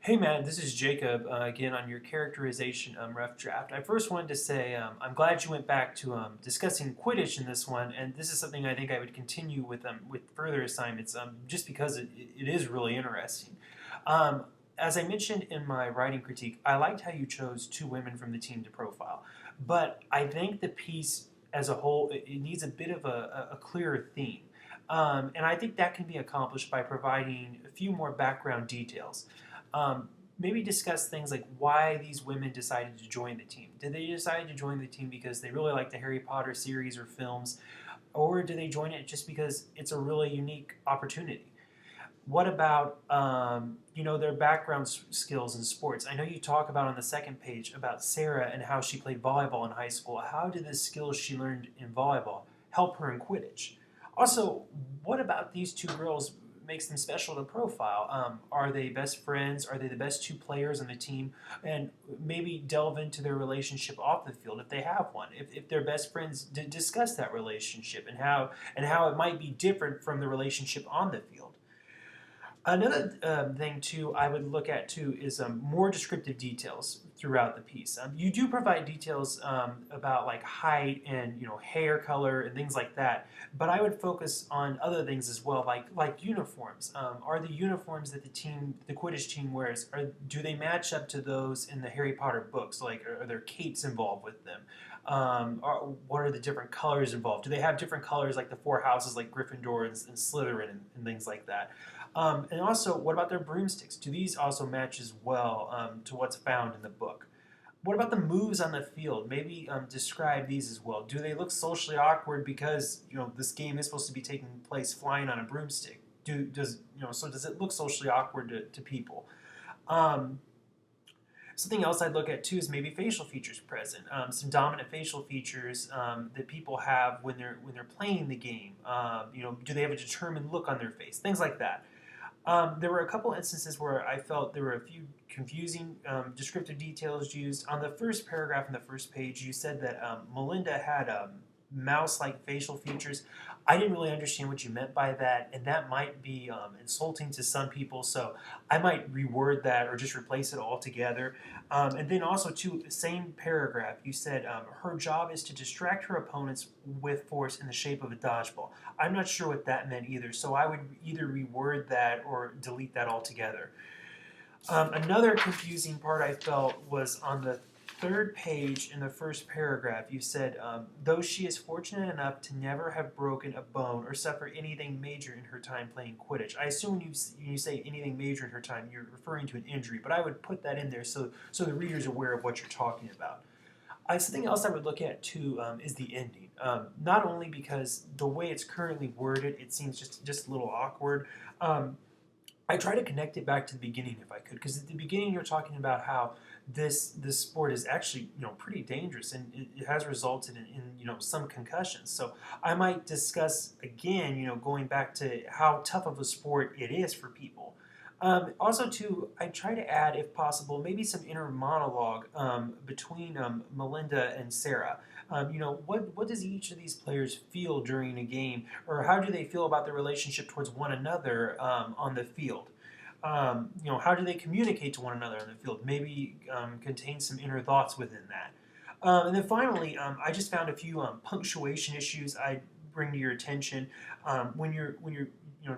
Hey man, this is Jacob again on your characterization rough draft. I first wanted to say I'm glad you went back to discussing Quidditch in this one, and this is something I think I would continue with further assignments, just because it is really interesting. Um, as I mentioned in my writing critique, I liked how you chose two women from the team to profile, but I think the piece as a whole it needs a bit of a clearer theme. And I think that can be accomplished by providing a few more background details. Maybe discuss things like why these women decided to join the team. Did they decide to join the team because they really like the Harry Potter series or films, or did they join it just because it's a really unique opportunity? What about their background skills in sports? I know you talk about on the second page about Sarah and how she played volleyball in high school. How did the skills she learned in volleyball help her in Quidditch? Also, what about these two girls makes them special to profile? Are they best friends? Are they the best two players on the team? And maybe delve into their relationship off the field if they have one. If they're best friends, discuss that relationship and how it might be different from the relationship on the field. Another thing too I would look at too is more descriptive details throughout the piece. You do provide details about like height and hair color and things like that, but I would focus on other things as well, like uniforms. Are the uniforms that the Quidditch team wears, do they match up to those in the Harry Potter books? Like, are there capes involved with them? What are the different colors involved? Do they have different colors like the four houses, like Gryffindor and Slytherin and things like that? And also, what about their broomsticks? Do these also match as well to what's found in the book? What about the moves on the field? Maybe describe these as well. Do they look socially awkward because this game is supposed to be taking place flying on a broomstick? Does it look socially awkward to people? Um, Something else I'd look at too is maybe facial features present. Some dominant facial features that people have when they're playing the game. Do they have a determined look on their face? Things like that. There were a couple instances where I felt there were a few confusing descriptive details used. On the first paragraph in the first page, you said that Melinda had mouse-like facial features. I didn't really understand what you meant by that, and that might be insulting to some people, so I might reword that or just replace it altogether. And then also, too, same paragraph, you said her job is to distract her opponents with force in the shape of a dodgeball. I'm not sure what that meant either, so I would either reword that or delete that altogether. Another confusing part I felt was on the third page in the first paragraph. You said, though she is fortunate enough to never have broken a bone or suffered anything major in her time playing Quidditch. I assume you say anything major in her time, you're referring to an injury, but I would put that in there so the reader's aware of what you're talking about. Something else I would look at too is the ending. Not only because the way it's currently worded, it seems just a little awkward. Um, I try to connect it back to the beginning if I could, because at the beginning you're talking about how this sport is actually pretty dangerous and it has resulted in some concussions. So I might discuss again going back to how tough of a sport it is for people. Also, too, I try to add, if possible, maybe some inner monologue between Melinda and Sarah. What does each of these players feel during a game, or how do they feel about their relationship towards one another on the field? How do they communicate to one another on the field? Maybe contain some inner thoughts within that. And then finally, I just found a few punctuation issues I bring to your attention when you're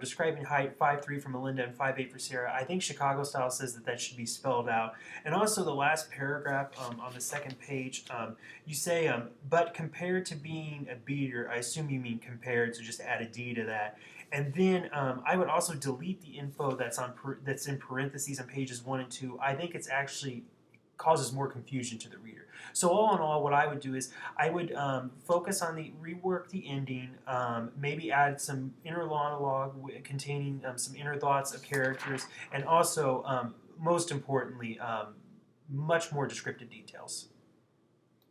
describing height 5'3" for Melinda and 5'8" for Sarah. I think Chicago style says that should be spelled out. And also the last paragraph on the second page, you say, but compared to being a beater, I assume you mean compared, so just add a D to that. And then I would also delete the info that's in parentheses on pages 1 and 2. I think it's actually causes more confusion to the reader. So all in all, what I would do is I would focus on rework the ending, maybe add some inner monologue containing some inner thoughts of characters, and also, most importantly, much more descriptive details.